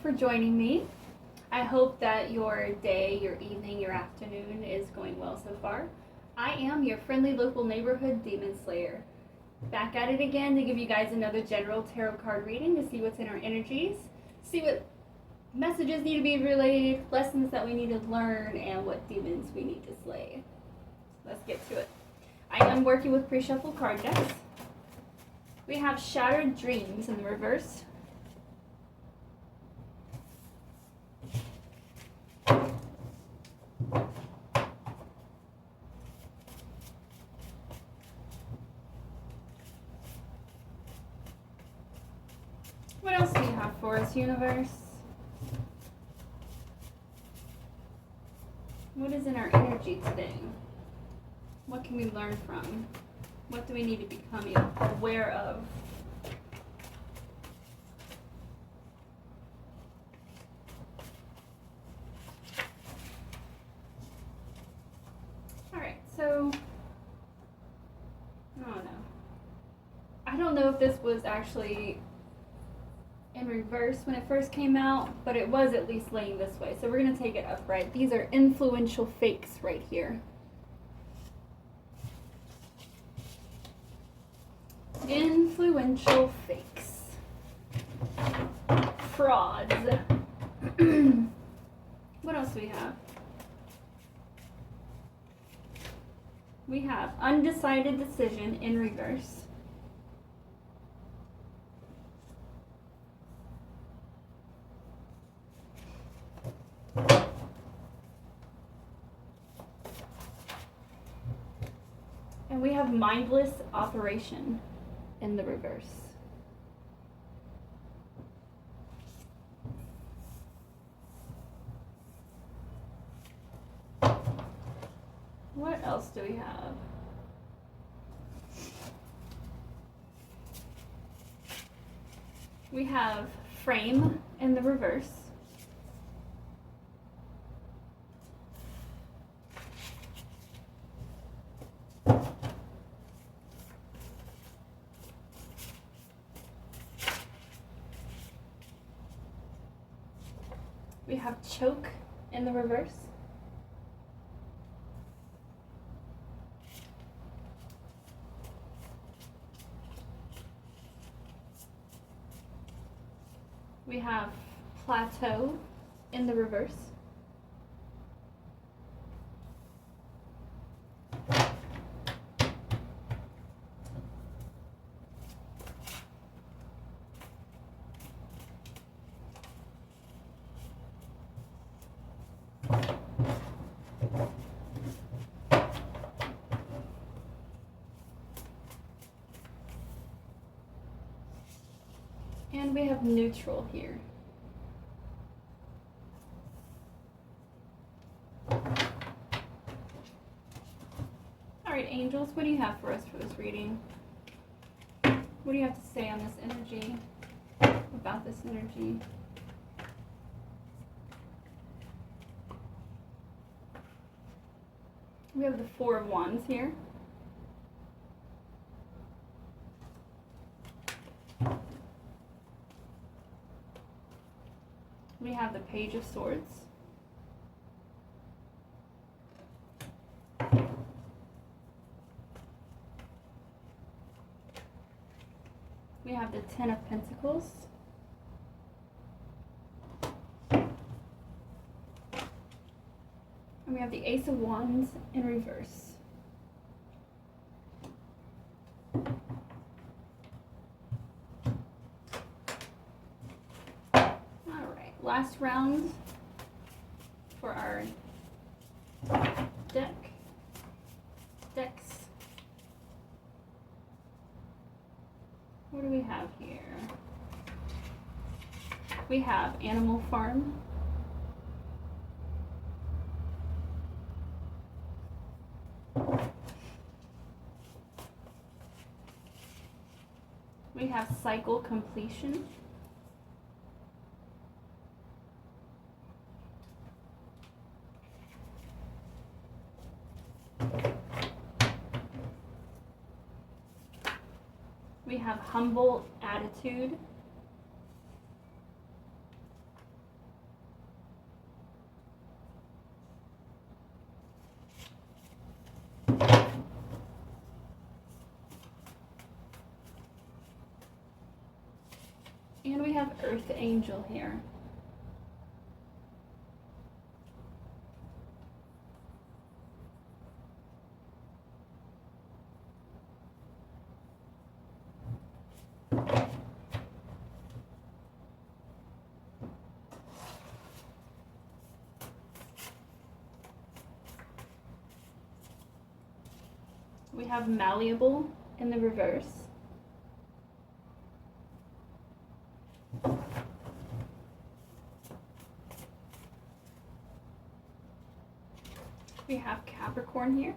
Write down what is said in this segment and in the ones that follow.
for joining me. I hope that your day, your evening, your afternoon is going well so far. I am your friendly local neighborhood demon slayer. Back at it again to give you guys another general tarot card reading to see what's in our energies, see what messages need to be relayed, lessons that we need to learn, and what demons we need to slay. Let's get to it. I am working with pre-shuffled card decks. We have Shattered Dreams in the reverse. What else do you have for us, universe? What is in our energy today? What can we learn from? What do we need to become aware of? Alright, so I don't know. I don't know if this was actually in reverse when it first came out, but it was at least laying this way. So we're going to take it upright. These are influential fakes right here. Influential fakes. Frauds. What else do we have? We have undecided decision in reverse. And we have mindless operation in the reverse. What else do we have? We have frame in the reverse. We have choke in the reverse. We have plateau in the reverse. And we have neutral here. Alright, angels, what do you have for us for this reading? What do you have to say on this energy, about this energy? We have the Four of Wands here. We have the Page of Swords. We have the Ten of Pentacles. And we have the Ace of Wands in reverse. Last round for our decks. What do we have here? We have Animal Farm. We have Cycle Completion. We have Humble Attitude. have Earth Angel here. We have Malleable in the reverse. We have Capricorn here.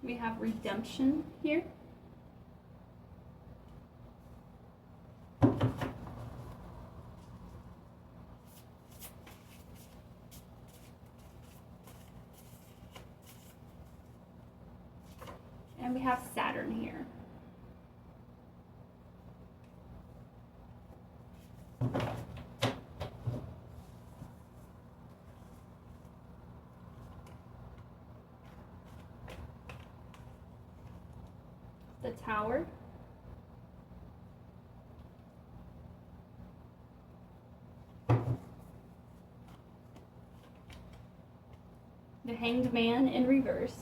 We have Redemption here. And we have Saturn here. The Tower. The Hanged Man in reverse.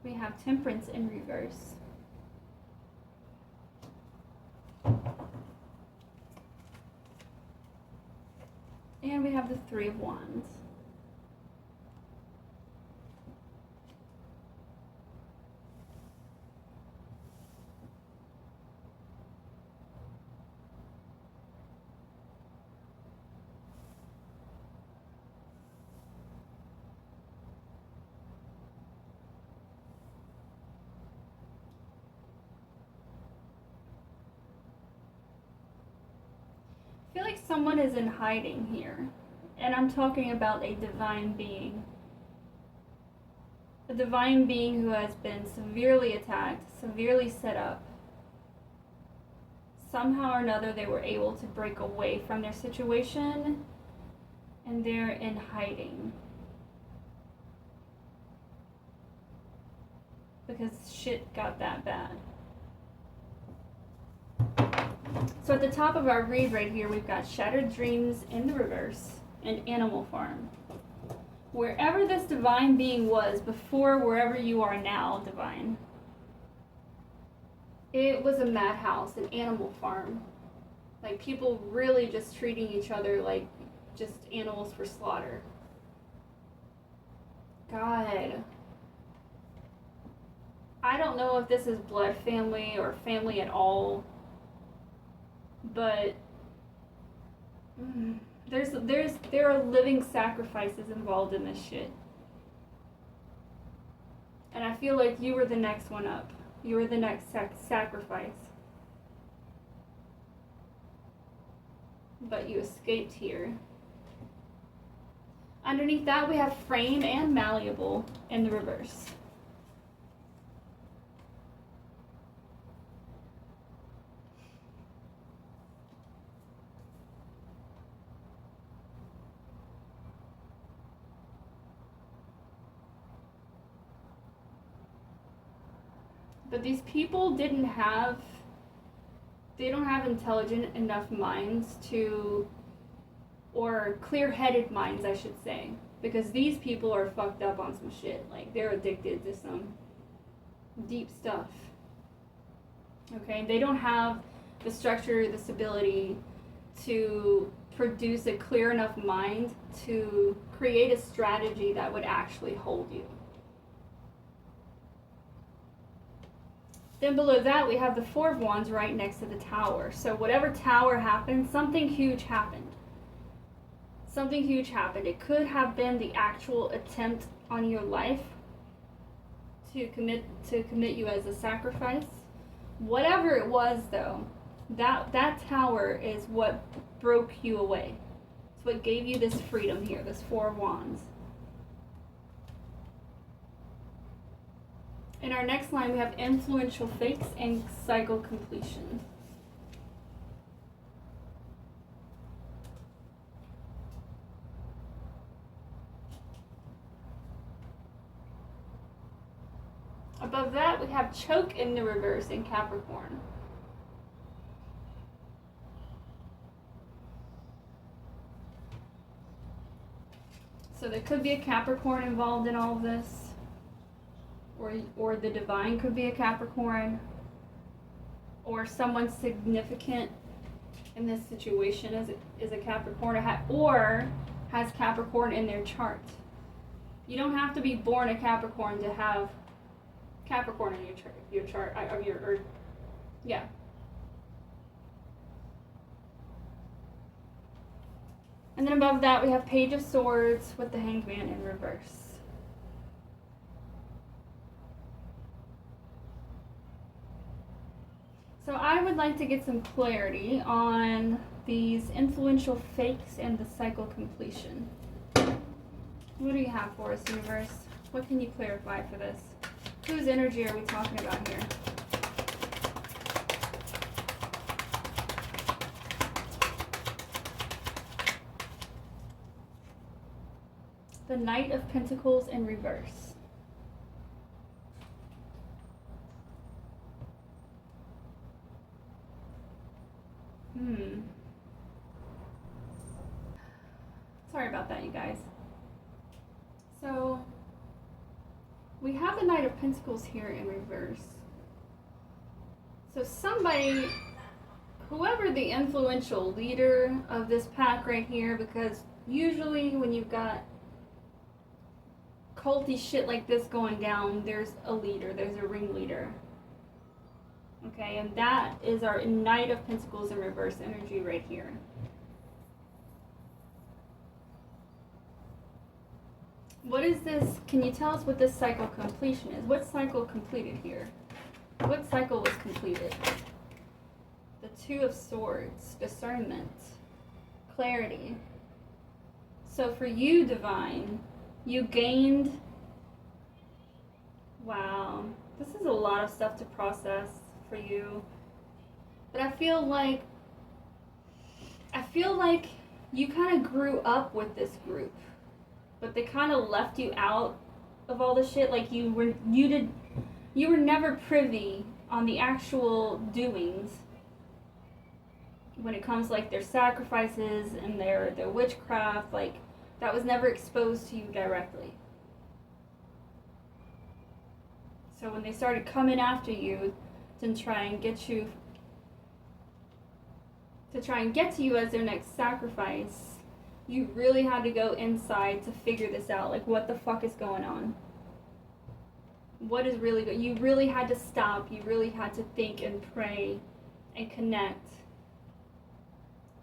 We have Temperance in reverse. And we have the Three of Wands. I feel like someone is in hiding here, and I'm talking about a divine being. A divine being who has been severely attacked, severely set up. Somehow or another they were able to break away from their situation, and they're in hiding. Because shit got that bad. So at the top of our read right here, we've got Shattered Dreams in the reverse and Animal Farm. Wherever this divine being was before wherever you are now, divine, it was a madhouse, an animal farm. Like people really just treating each other like just animals for slaughter. God. I don't know if this is blood family or family at all. But there are living sacrifices involved in this shit. And I feel like you were the next one up. You were the next sacrifice. But you escaped here. Underneath that we have Frame and Malleable in the reverse. But these people they don't have intelligent enough minds to, or clear-headed minds, I should say. Because these people are fucked up on some shit. Like, they're addicted to some deep stuff. Okay? They don't have the structure, the stability to produce a clear enough mind to create a strategy that would actually hold you. Then below that, we have the Four of Wands right next to the Tower. So whatever tower happened, something huge happened. Something huge happened. It could have been the actual attempt on your life to commit you as a sacrifice. Whatever it was, though, that tower is what broke you away. It's what gave you this freedom here, this Four of Wands. In our next line, we have Influential Fakes and Cycle Completion. Above that, we have choke in the reverse in Capricorn. So there could be a Capricorn involved in all of this. Or the divine could be a Capricorn. Or someone significant in this situation is a Capricorn, or has Capricorn in their chart. You don't have to be born a Capricorn to have Capricorn in your chart of your Earth. Yeah. And then above that we have Page of Swords with the Hangman in reverse. So I would like to get some clarity on these influential fakes and the cycle completion. What do you have for us, universe? What can you clarify for this? Whose energy are we talking about here? The Knight of Pentacles in reverse. Sorry about that, you guys. So, we have the Knight of Pentacles here in reverse. So somebody, whoever the influential leader of this pack right here, because usually when you've got culty shit like this going down, there's a leader, there's a ringleader. Okay, and that is our Knight of Pentacles in reverse energy right here. What is this? Can you tell us what this cycle completion is? What cycle completed here? What cycle was completed? The Two of Swords, discernment, clarity. So for you, divine, you gained, wow, this is a lot of stuff to process for you. But I feel like you kind of grew up with this group, but they kind of left you out of all the shit. Like you were never privy on the actual doings when it comes like their sacrifices and their witchcraft. Like that was never exposed to you directly. So when they started coming after you to try and get to you as their next sacrifice, you really had to go inside to figure this out. Like, what the fuck is going on? What is really good? You really had to stop. You really had to think and pray and connect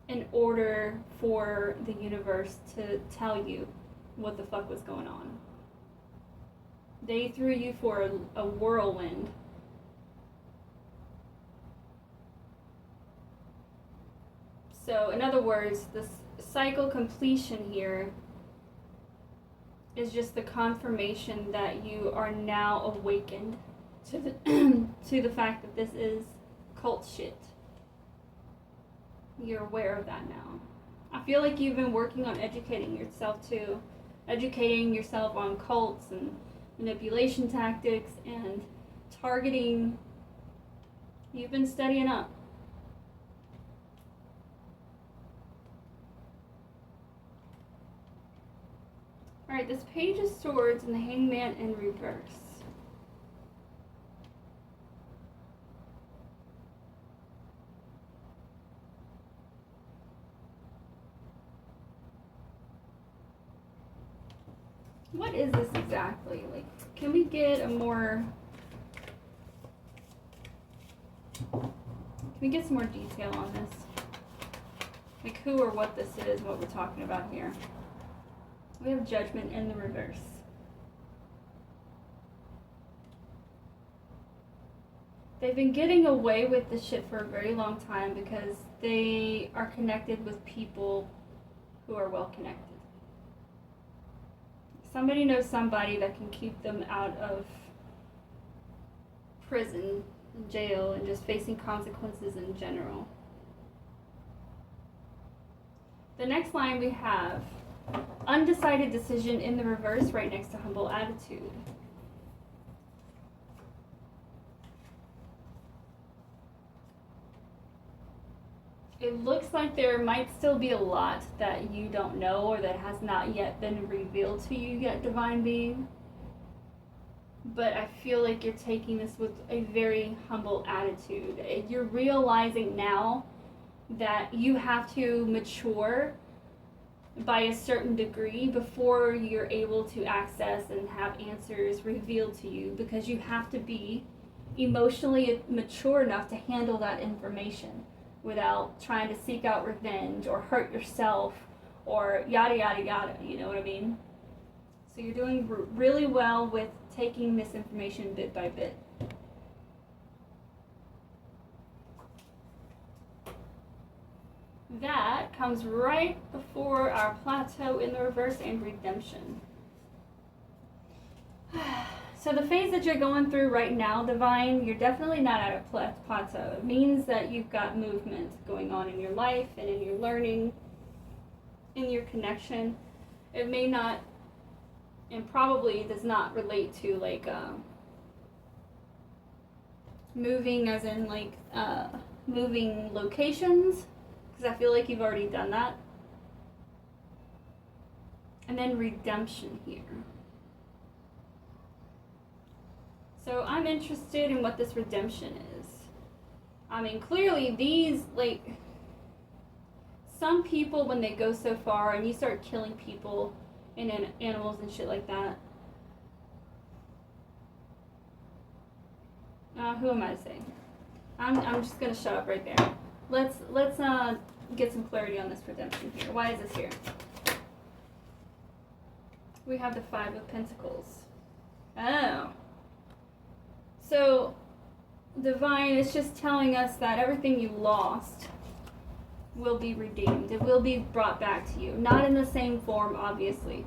in order for the universe to tell you what the fuck was going on. They threw you for a whirlwind. So, in other words, this cycle completion here is just the confirmation that you are now awakened to the to the fact that this is cult shit. You're aware of that now. I feel like you've been working on educating yourself too. Educating yourself on cults and manipulation tactics and targeting. You've been studying up. Alright, this Page of Swords and the Hangman in reverse. What is this exactly? Like, can we get a more... Can we get some more detail on this? Like who or what this is, what we're talking about here. We have Judgment in the reverse. They've been getting away with this shit for a very long time because they are connected with people who are well connected. Somebody knows somebody that can keep them out of prison, jail, and just facing consequences in general. The next line we have undecided decision in the reverse right next to humble attitude. It looks like there might still be a lot that you don't know or that has not yet been revealed to you yet, Divine Being. But I feel like you're taking this with a very humble attitude. You're realizing now that you have to mature by a certain degree before you're able to access and have answers revealed to you, because you have to be emotionally mature enough to handle that information without trying to seek out revenge or hurt yourself or yada yada yada, you know what I mean? So you're doing really well with taking this information bit by bit. That comes right before our plateau in the reverse and redemption. So the phase that you're going through right now, Divine, you're definitely not at a plateau. It means that you've got movement going on in your life and in your learning, in your connection. It may not, and probably does not relate to like moving as in like moving locations, because I feel like you've already done that. And then redemption here. So I'm interested in what this redemption is. I mean, clearly these, like, some people when they go so far and you start killing people and animals and shit like that. Who am I to say? I'm just gonna shut up right there. Let's get some clarity on this redemption here. Why is this here? We have the Five of Pentacles. Oh. So, Divine is just telling us that everything you lost will be redeemed. It will be brought back to you. Not in the same form, obviously.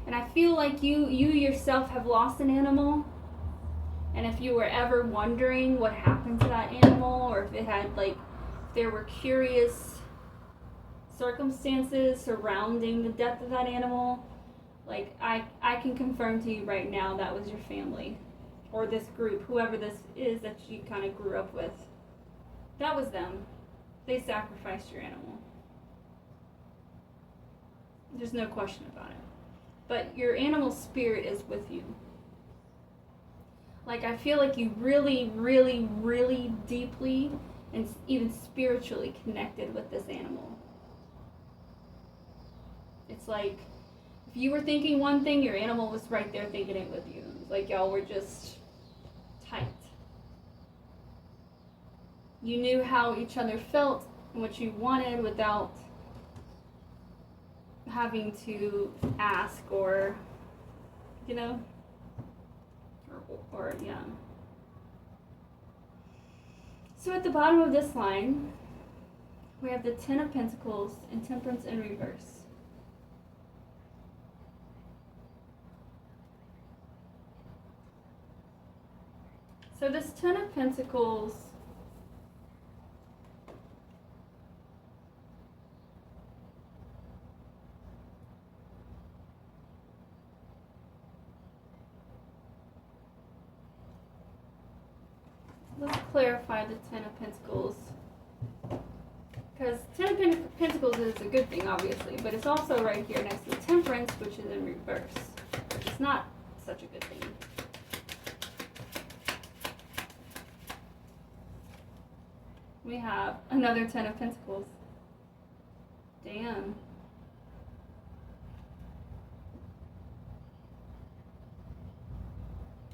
And I feel like you yourself have lost an animal. And if you were ever wondering what happened to that animal, or if it had, like, there were curious circumstances surrounding the death of that animal, like, I can confirm to you right now that was your family. Or this group, whoever this is that you kind of grew up with. That was them. They sacrificed your animal. There's no question about it. But your animal spirit is with you. Like, I feel like you really, really, really deeply and even spiritually connected with this animal. It's like, if you were thinking one thing, your animal was right there thinking it with you. It's like y'all were just tight. You knew how each other felt and what you wanted without having to ask or, you know, or yeah. So at the bottom of this line, we have the Ten of Pentacles and Temperance in reverse. So this Ten of Pentacles let's clarify the Ten of Pentacles, because Ten of Pentacles is a good thing, obviously, but it's also right here next to the Temperance, which is in reverse, which is not such a good thing. We have another Ten of Pentacles. Damn.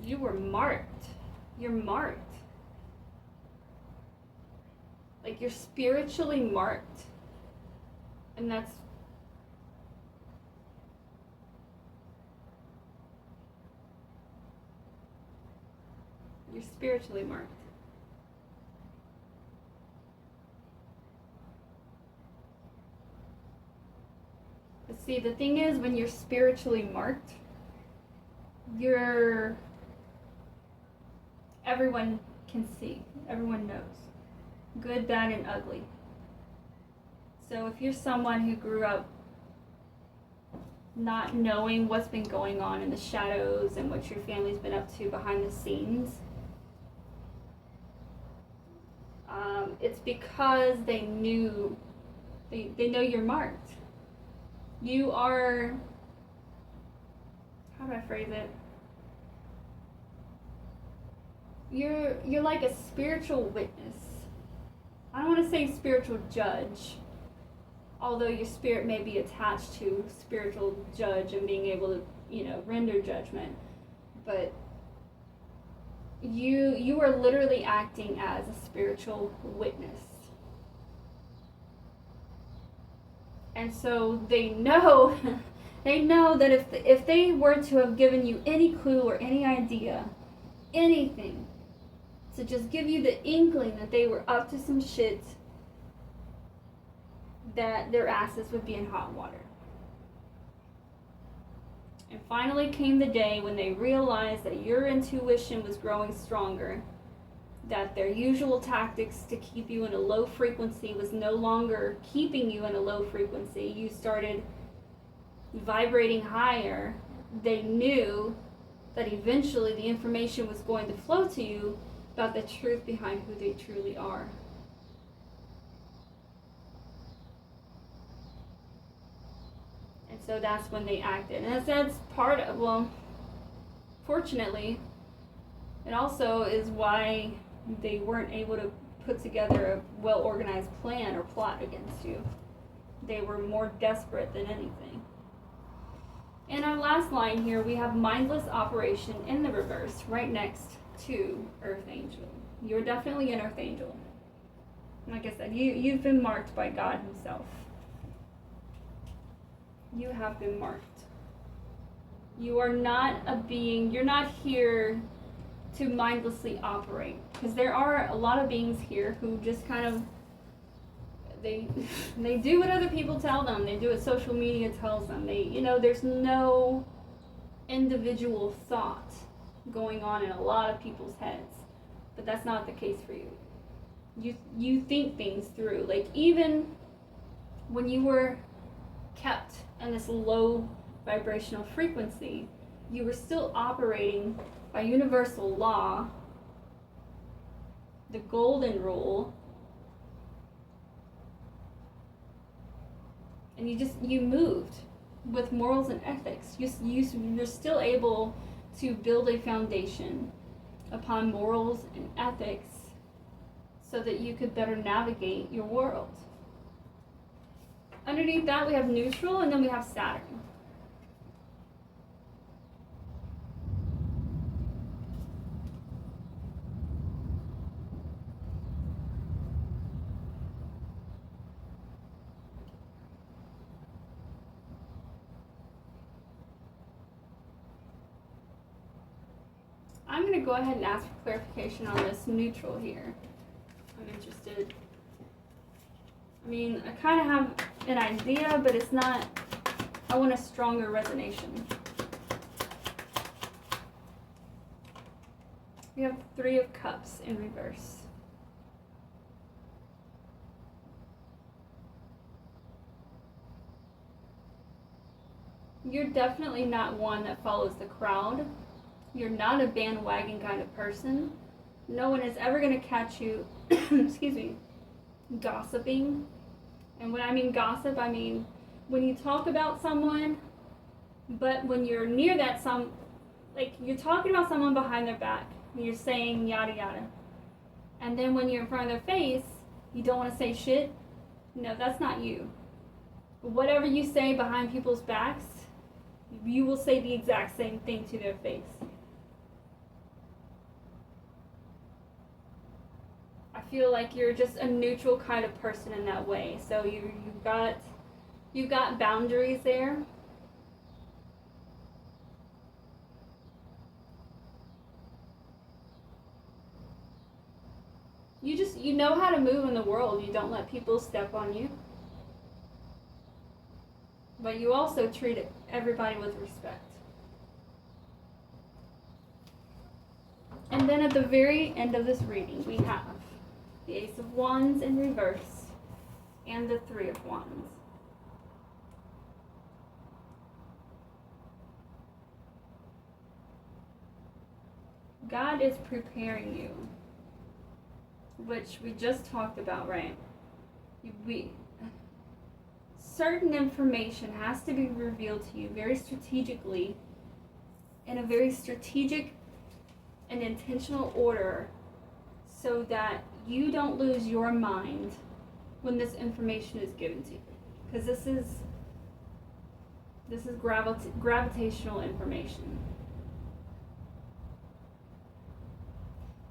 You were marked. You're marked. Like, you're spiritually marked. And that's... You're spiritually marked. But see, the thing is, when you're spiritually marked, everyone can see. Everyone knows. Good, bad, and ugly. So if you're someone who grew up not knowing what's been going on in the shadows and what your family's been up to behind the scenes, It's because they know you're marked. You are, how do I phrase it? You're like a spiritual witness. I don't want to say spiritual judge, although your spirit may be attached to spiritual judge and being able to, render judgment. But you are literally acting as a spiritual witness. And so they know they know that if they were to have given you any clue or any idea, anything, to just give you the inkling that they were up to some shit, that their asses would be in hot water. And finally came the day when they realized that your intuition was growing stronger, that their usual tactics to keep you in a low frequency was no longer keeping you in a low frequency. You started vibrating higher. They knew that eventually the information was going to flow to you about the truth behind who they truly are. And so that's when they acted. And that's part of, well, fortunately, it also is why they weren't able to put together a well-organized plan or plot against you. They were more desperate than anything. In our last line here, we have mindless operation in the reverse, right next to Earth Angel. You're definitely an Earth Angel. Like I said, you've been marked by God Himself. You have been marked. You are not a being, you're not here to mindlessly operate. Because there are a lot of beings here who just kind of, they do what other people tell them. They do what social media tells them. There's no individual thought going on in a lot of people's heads. But that's not the case for you. You think things through. Like, even when you were kept in this low vibrational frequency, you were still operating by universal law, the golden rule, and you moved with morals and ethics. You're still able to build a foundation upon morals and ethics so that you could better navigate your world. Underneath that, we have neutral, and then we have Saturn. I'm going to go ahead and ask for clarification on this neutral here. I'm interested. I kind of have an idea, but it's not, I want a stronger resonation. We have 3 of Cups in reverse. You're definitely not one that follows the crowd. You're not a bandwagon kind of person. No one is ever going to catch you, excuse me, gossiping. And when I mean gossip, I mean when you talk about someone, but when you're near that like you're talking about someone behind their back, and you're saying yada yada. And then when you're in front of their face, you don't want to say shit. No, that's not you. Whatever you say behind people's backs, you will say the exact same thing to their face. I feel like you're just a neutral kind of person in that way. So you've got boundaries there. You know how to move in the world. You don't let people step on you. But you also treat everybody with respect. And then at the very end of this reading, we have the Ace of Wands in reverse and the 3 of Wands. God is preparing you which we just talked about, right? Certain information has to be revealed to you very strategically, in a very strategic and intentional order, so that you don't lose your mind when this information is given to you. Because this is gravitational information.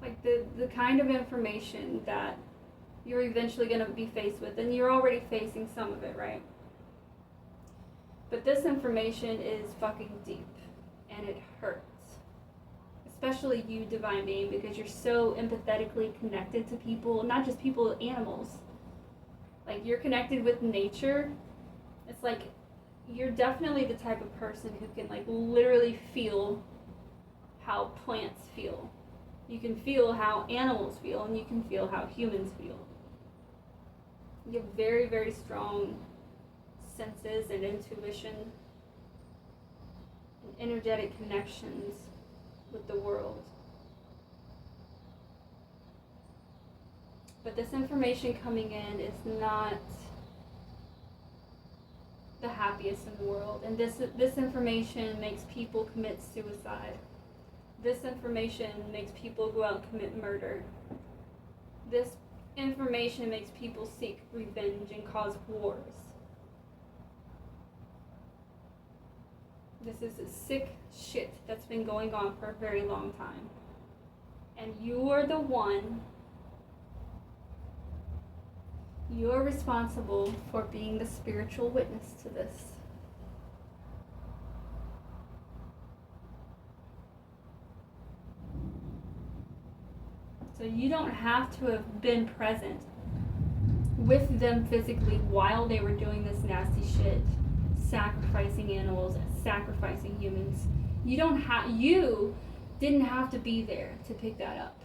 Like the kind of information that you're eventually going to be faced with, and you're already facing some of it, right? But this information is fucking deep, and it hurts. Especially you, divine being, because you're so empathetically connected to people, not just people, animals. Like, you're connected with nature. It's like, you're definitely the type of person who can, like, literally feel how plants feel. You can feel how animals feel, and you can feel how humans feel. You have very, very strong senses and intuition and energetic connections with the world. But this information coming in is not the happiest in the world. And this information makes people commit suicide. This information makes people go out and commit murder. This information makes people seek revenge and cause wars. This is a sick shit that's been going on for a very long time. And you are the one, you're responsible for being the spiritual witness to this. So you don't have to have been present with them physically while they were doing this nasty shit, sacrificing animals, sacrificing humans. You didn't have to be there to pick that up.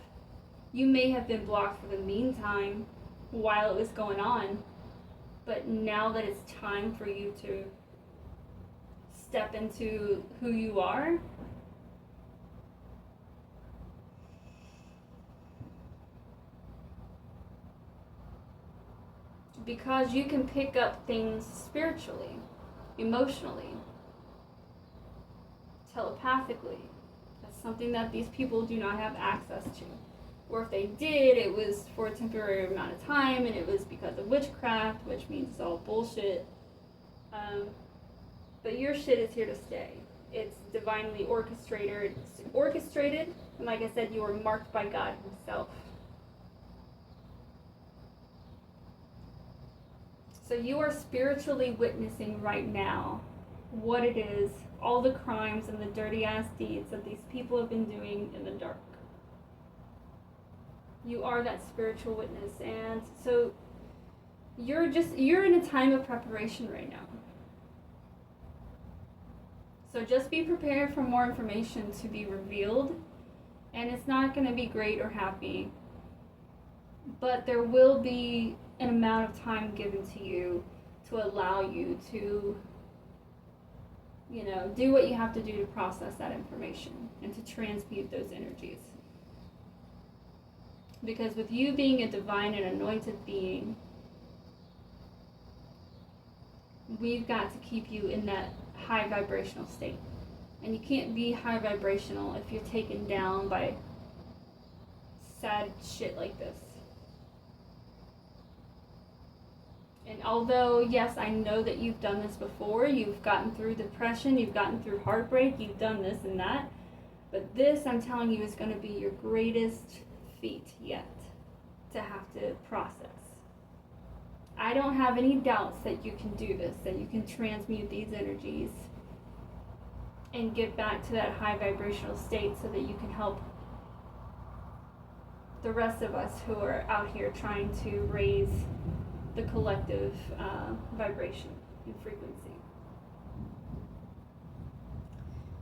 You may have been blocked for the meantime while it was going on, but now that it's time for you to step into who you are, because you can pick up things spiritually, emotionally, telepathically. That's something that these people do not have access to. Or if they did, it was for a temporary amount of time, and it was because of witchcraft, which means it's all bullshit. But your shit is here to stay. It's divinely orchestrated, and like I said, you are marked by God Himself. So you are spiritually witnessing right now what it is, all the crimes and the dirty ass deeds that these people have been doing in the dark. You are that spiritual witness, and so you're in a time of preparation right now. So just be prepared for more information to be revealed, and it's not going to be great or happy, but there will be an amount of time given to you to allow you to, do what you have to do to process that information and to transmute those energies. Because with you being a divine and anointed being, we've got to keep you in that high vibrational state. And you can't be high vibrational if you're taken down by sad shit like this. And although, yes, I know that you've done this before, you've gotten through depression, you've gotten through heartbreak, you've done this and that, but this, I'm telling you, is going to be your greatest feat yet to have to process. I don't have any doubts that you can do this, that you can transmute these energies and get back to that high vibrational state so that you can help the rest of us who are out here trying to raise the collective vibration and frequency.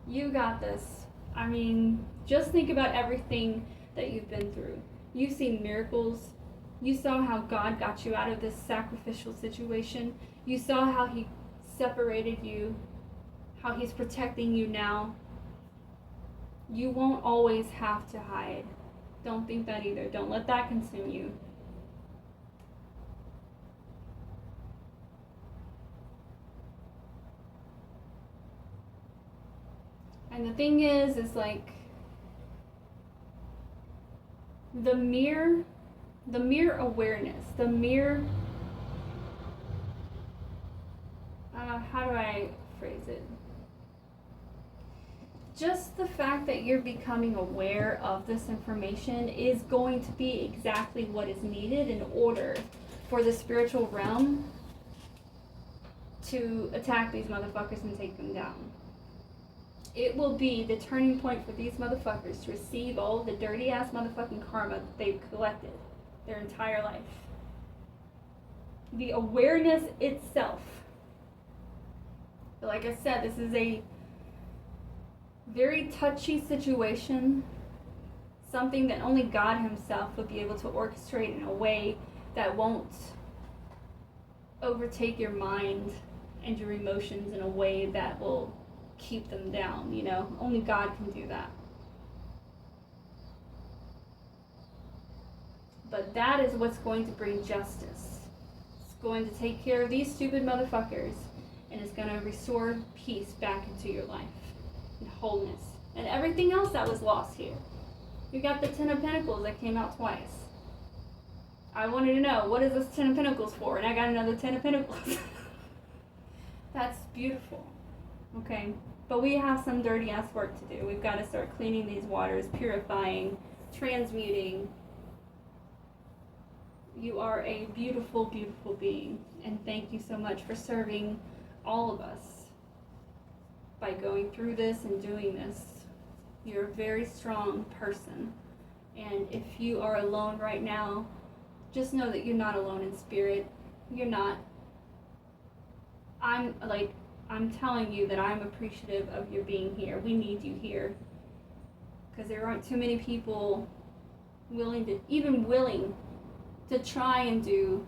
You got this. I mean, just think about everything that you've been through. You've seen miracles. You saw how God got you out of this sacrificial situation. You saw how He separated you, how He's protecting you now. You won't always have to hide. Don't think that either. Don't let that consume you. And the thing is like the mere awareness, the mere, how do I phrase it? Just the fact that you're becoming aware of this information is going to be exactly what is needed in order for the spiritual realm to attack these motherfuckers and take them down. It will be the turning point for these motherfuckers to receive all the dirty ass motherfucking karma that they've collected their entire life. The awareness itself. But like I said, this is a very touchy situation. Something that only God himself would be able to orchestrate in a way that won't overtake your mind and your emotions in a way that will keep them down, you know? Only God can do that. But that is what's going to bring justice. It's going to take care of these stupid motherfuckers, and it's going to restore peace back into your life and wholeness and everything else that was lost here. You got the Ten of Pentacles that came out twice. I wanted to know, what is this Ten of Pentacles for? And I got another Ten of Pentacles. That's beautiful. Okay, but we have some dirty ass work to do. We've got to start cleaning these waters, purifying, transmuting. You are a beautiful, beautiful being, and thank you so much for serving all of us by going through this and doing this. You're a very strong person, and if you are alone right now, just know that you're not alone in spirit. You're not. I'm telling you that I'm appreciative of your being here. We need you here. Because there aren't too many people willing to try and do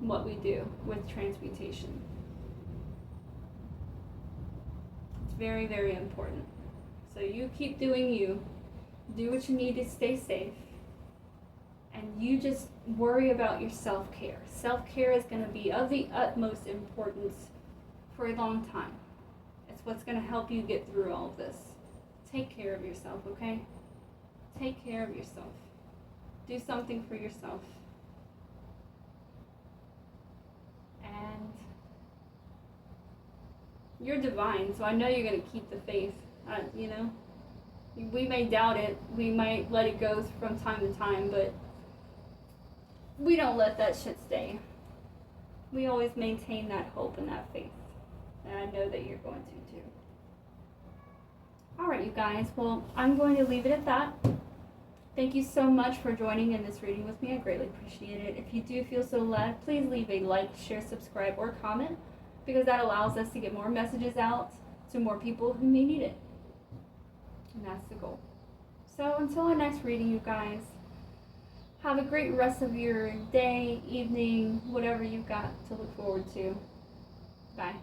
what we do with transmutation. It's very, very important. So you keep doing you. Do what you need to stay safe. And you just worry about your self-care. Self-care is going to be of the utmost importance for a long time. It's what's going to help you get through all of this. Take care of yourself, okay? Take care of yourself. Do something for yourself. And you're divine, so I know you're going to keep the faith, you know? We may doubt it. We might let it go from time to time, but we don't let that shit stay. We always maintain that hope and that faith. And I know that you're going to too. Alright, you guys. Well, I'm going to leave it at that. Thank you so much for joining in this reading with me. I greatly appreciate it. If you do feel so led, please leave a like, share, subscribe, or comment, because that allows us to get more messages out to more people who may need it. And that's the goal. So until our next reading, you guys, have a great rest of your day, evening, whatever you've got to look forward to. Bye.